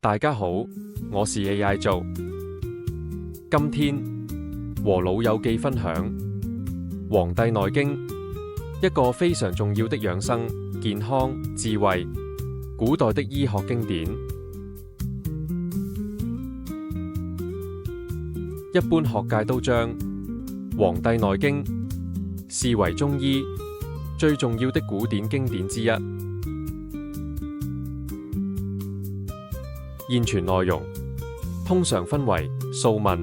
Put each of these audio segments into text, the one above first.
大家好，我是 AI 做。今天和老友記分享《黃帝內經》，一個非常重要的養生、健康、智慧、古代的醫學經典。一般學界都將《黃帝內經》視為中醫最重要的古典經典之一。現存內容通常分為素問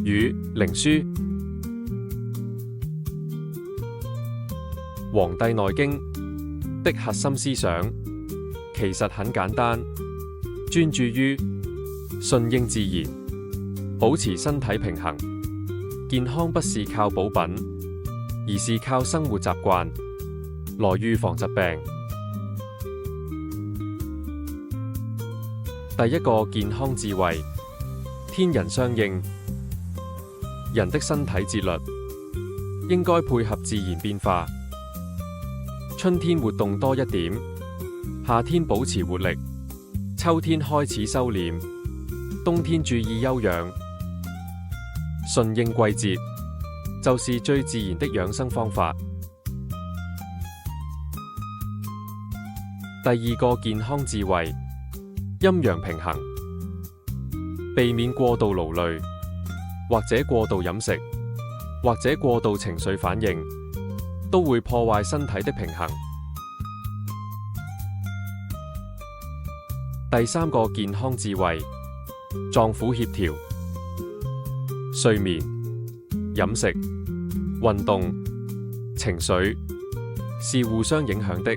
與靈樞。《黃帝內經》的核心思想其實很簡單，專注於順應自然，保持身體平衡。健康不是靠補品，而是靠生活習慣來預防疾病。第一個健康智慧：天人相應。人的身體節律應該配合自然變化。春天活動多一點，夏天保持活力，秋天開始收斂，冬天注意休養。順應季節就是最自然的養生方法。第二個健康智慧：陰陽平衡。避免過度勞累，或者過度飲食，或者過度情緒反應，都會破壞身體的平衡。第三個健康智慧：臟腑協調。睡眠、飲食、運動、情緒是互相影響的。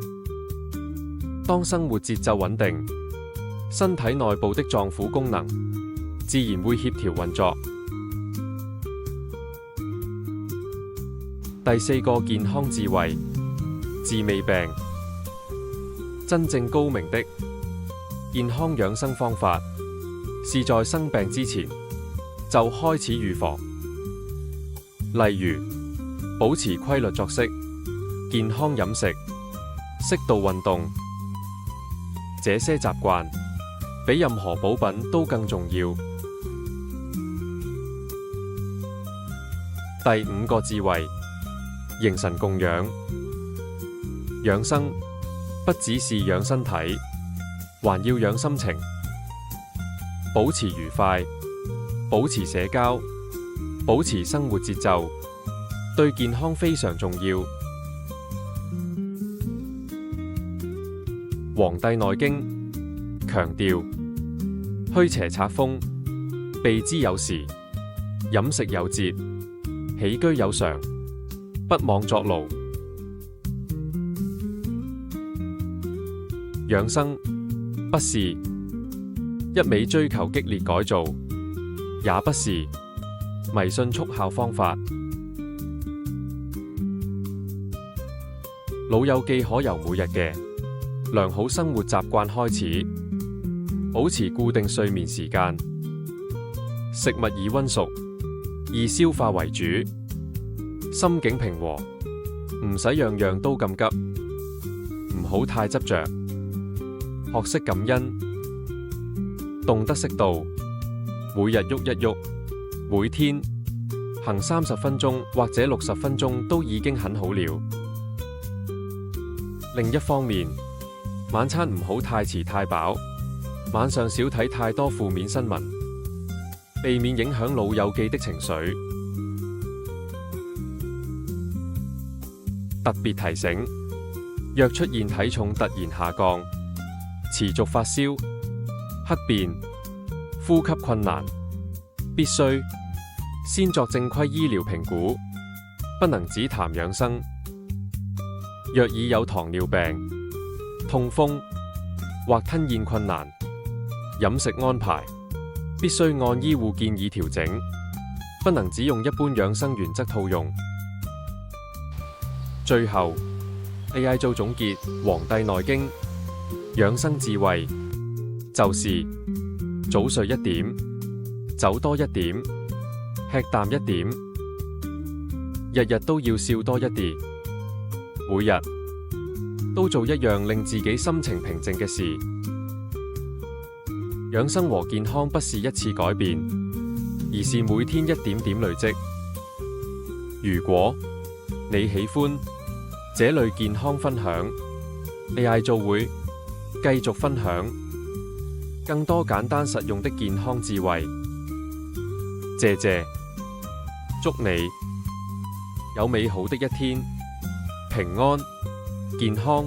當生活節奏穩定，身體內部的臟腑功能自然會協調運作。第四個健康智慧：治未病。真正高明的健康養生方法，是在生病之前就開始預防。例如，保持規律作息、健康飲食、適度運動，這些習慣比任何補品都更重要。第五個智慧：形神共養。養生不只是養身體，還要養心情。保持愉快，保持社交，保持生活節奏，對健康非常重要。《黃帝內經》強調：驅邪拆風，備之有時，飲食有節，起居有常，不妄作勞。養生不是一味追求激烈改造，也不是迷信速效方法。老友記可由每日嘅良好生活習慣開始，保持固定睡眠時間，食物以溫熟、易消化為主，心境平和，唔使樣樣都咁急，唔好太執着，學識感恩，動得適度，每日喐一喐，每天行30分鐘或者60分鐘都已經很好了。另一方面，晚餐唔好太遲太飽，晚上少睇太多負面新聞，避免影響老友記的情緒。特別提醒：若出現體重突然下降、持續發燒、黑便、呼吸困難，必須先作正規醫療評估，不能只談養生。若已有糖尿病、痛風或吞嚥困難，飲食安排必須按醫護建議調整，不能只用一般養生原則套用。最後 ，AI 做總結《黃帝內經》養生智慧，就是早睡一點，走多一點，吃淡一點，日日都要笑多一啲，每日都做一樣令自己心情平靜嘅事。養生和健康不是一次改變，而是每天一點點累積。如果你喜歡這類健康分享，AI 就會繼續分享更多簡單實用的健康智慧。謝謝，祝你有美好的一天，平安健康。